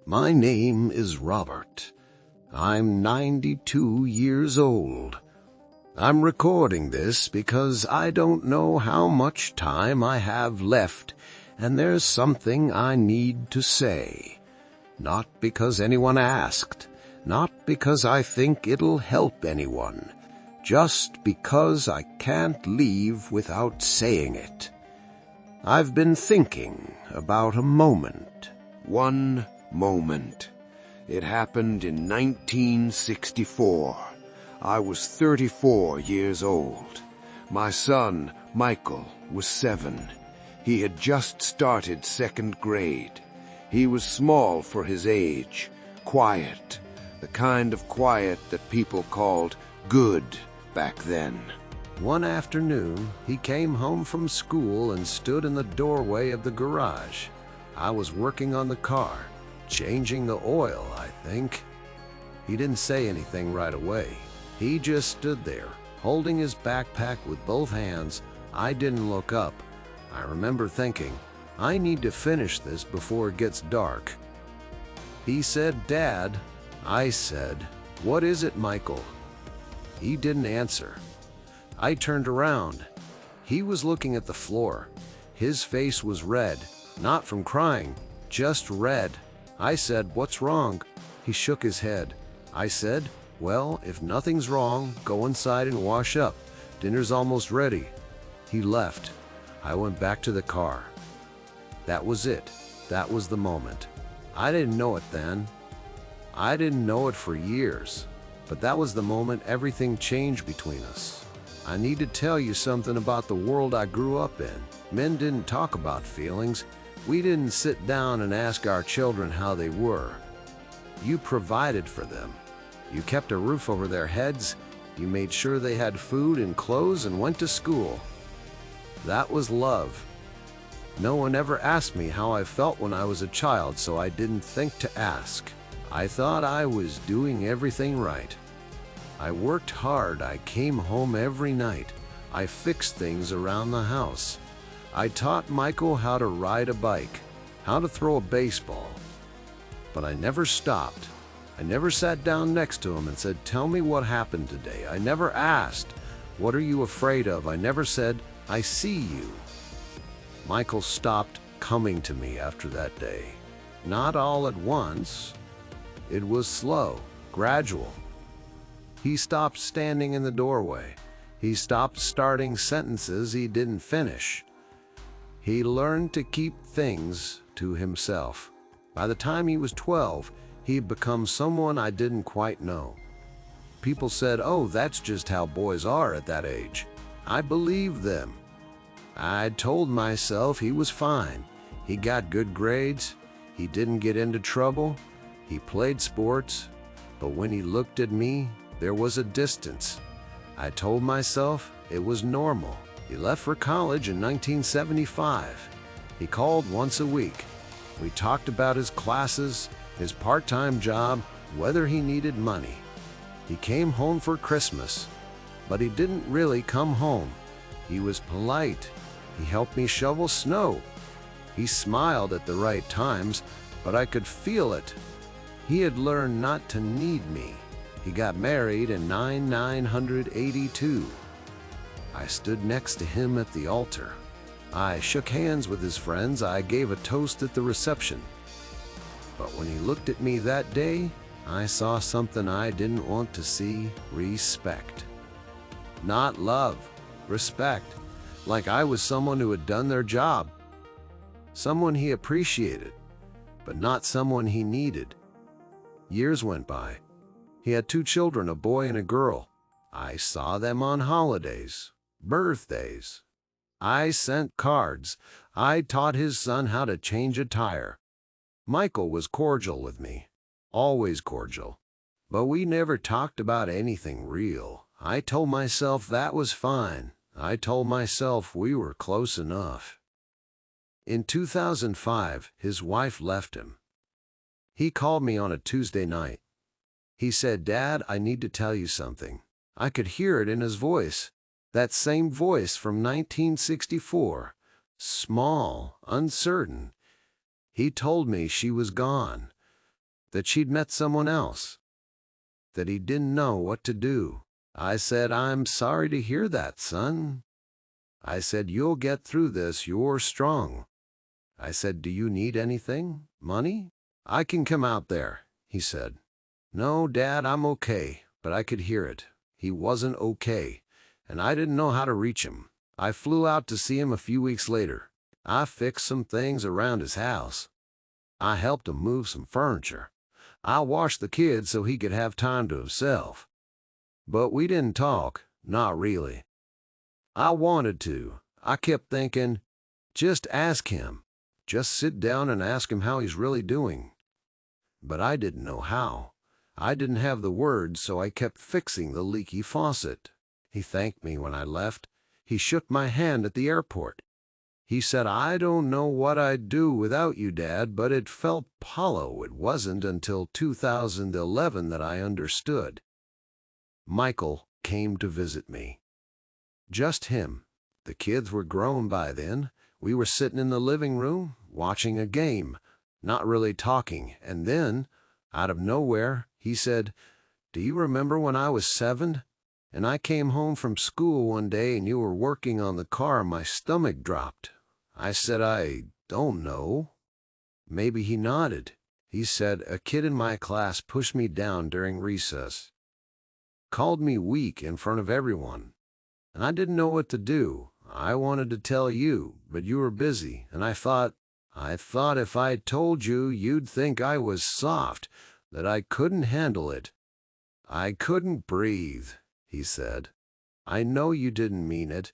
My name is Robert. I'm 92 years old. I'm recording this because I don't know how much time I have left, and there's something I need to say. Not because anyone asked, not because I think it'll help anyone, just because I can't leave without saying it. I've been thinking about a moment. One moment. It happened in 1964. I was 34 years old. My son, Michael, was 7. He had just started 2nd grade. He was small for his age, quiet, the kind of quiet that people called good back then. One afternoon, he came home from school and stood in the doorway of the garage. I was working on the car, changing the oil, I think. He didn't say anything right away. He just stood there, holding his backpack with both hands. I didn't look up. I remember thinking, I need to finish this before it gets dark. He said, "Dad." I said, "What is it, Michael?" He didn't answer. I turned around. He was looking at the floor. His face was red, not from crying, just red. I said, "What's wrong?" He shook his head. I said, "Well, if nothing's wrong, go inside and wash up. Dinner's almost ready." He left. I went back to the car. That was it. That was the moment. I didn't know it then. I didn't know it for years. But that was the moment everything changed between us. I need to tell you something about the world I grew up in. Men didn't talk about feelings. We didn't sit down and ask our children how they were. You provided for them. You kept a roof over their heads. You made sure they had food and clothes and went to school. That was love. No one ever asked me how I felt when I was a child, so I didn't think to ask. I thought I was doing everything right. I worked hard. I came home every night. I fixed things around the house. I taught Michael how to ride a bike, how to throw a baseball. But I never stopped. I never sat down next to him and said, "Tell me what happened today." I never asked, "What are you afraid of?" I never said, "I see you." Michael stopped coming to me after that day. Not all at once. It was slow, gradual. He stopped standing in the doorway. He stopped starting sentences he didn't finish. He learned to keep things to himself. By the time he was 12, he had become someone I didn't quite know. People said, "Oh, that's just how boys are at that age." I believed them. I'd told myself he was fine. He got good grades. He didn't get into trouble. He played sports. But when he looked at me, there was a distance. I told myself it was normal. He left for college in 1975. He called once a week. We talked about his classes, his part-time job, whether he needed money. He came home for Christmas, but he didn't really come home. He was polite. He helped me shovel snow. He smiled at the right times, but I could feel it. He had learned not to need me. He got married in 1982. I stood next to him at the altar. I shook hands with his friends. I gave a toast at the reception. But when he looked at me that day, I saw something I didn't want to see: respect. Not love, respect. Like I was someone who had done their job. Someone he appreciated, but not someone he needed. Years went by. He had 2 children, a boy and a girl. I saw them on holidays, birthdays. I sent cards. I taught his son how to change a tire. Michael was cordial with me, always cordial. But we never talked about anything real. I told myself that was fine. I told myself we were close enough. In 2005, his wife left him. He called me on a Tuesday night. He said, "Dad, I need to tell you something." I could hear it in his voice. That same voice from 1964. Small, uncertain. He told me she was gone. that she'd met someone else, that he didn't know what to do. I said, "I'm sorry to hear that, son." I said, "You'll get through this. You're strong." I said, "Do you need anything? Money? I can come out there," he said. "No, Dad, I'm okay," but I could hear it. He wasn't okay, and I didn't know how to reach him. I flew out to see him a few weeks later. I fixed some things around his house. I helped him move some furniture. I washed the kids so he could have time to himself. But we didn't talk, not really. I wanted to. I kept thinking, just ask him. Just sit down and ask him how he's really doing. But I didn't know how. I didn't have the words, so I kept fixing the leaky faucet. He thanked me when I left. He shook my hand at the airport. He said, "I don't know what I'd do without you, Dad," but it felt hollow. It wasn't until 2011 that I understood. Michael came to visit me. Just him. The kids were grown by then. We were sitting in the living room, watching a game, not really talking, and then, out of nowhere, he said, "Do you remember when I was 7? And I came home from school one day and you were working on the car and my stomach dropped?" I said, "I don't know." Maybe he nodded. He said, "A kid in my class pushed me down during recess. Called me weak in front of everyone. And I didn't know what to do. I wanted to tell you, but you were busy, and I thought if I told you, you'd think I was soft, that I couldn't handle it." "I couldn't breathe," he said. "I know you didn't mean it.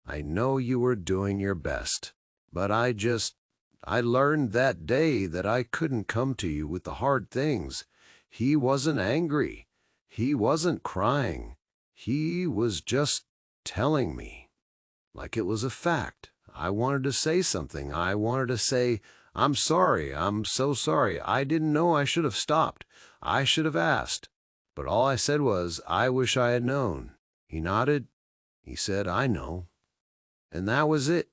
I know you were doing your best. But I learned that day that I couldn't come to you with the hard things." He wasn't angry. He wasn't crying. He was just telling me, like it was a fact. I wanted to say something. I wanted to say, "I'm sorry. I'm so sorry. I didn't know. I should have stopped. I should have asked." But all I said was, "I wish I had known." He nodded. He said, "I know." And that was it.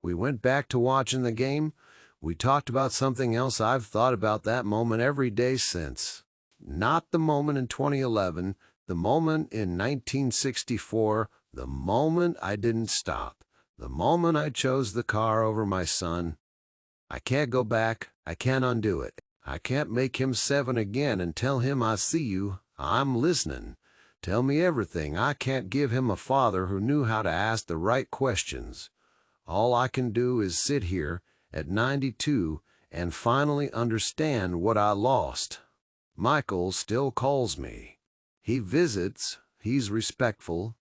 We went back to watching the game. We talked about something else. I've thought about that moment every day since. Not the moment in 2011, the moment in 1964, the moment I didn't stop, the moment I chose the car over my son. I can't go back. I can't undo it. I can't make him 7 again and tell him, "I see you. I'm listening. Tell me everything." I can't give him a father who knew how to ask the right questions. All I can do is sit here at 92 and finally understand what I lost. Michael still calls me. He visits. He's respectful.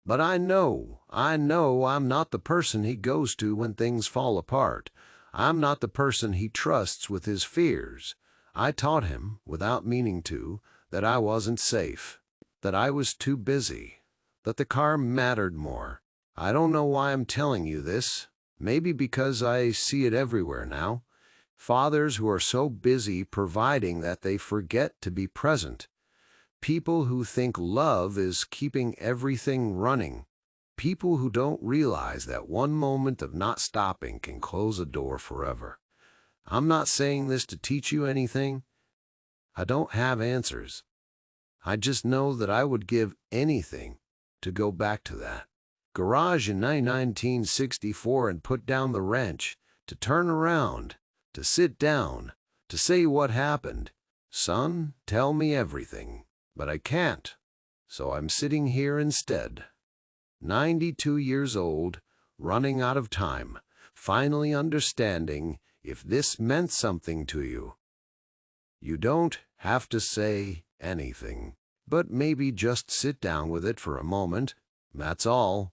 But I know I'm not the person he goes to when things fall apart. I'm not the person he trusts with his fears. I taught him, without meaning to, that I wasn't safe, that I was too busy, that the car mattered more. I don't know why I'm telling you this. Maybe because I see it everywhere now. Fathers who are so busy providing that they forget to be present. People who think love is keeping everything running. People who don't realize that one moment of not stopping can close a door forever. I'm not saying this to teach you anything. I don't have answers. I just know that I would give anything to go back to that garage in 1964 and put down the wrench, to turn around, to sit down, to say what happened. "Son, tell me everything." But I can't. So I'm sitting here instead. 92 years old, running out of time, finally understanding if this meant something to you. You don't have to say anything, but maybe just sit down with it for a moment. That's all.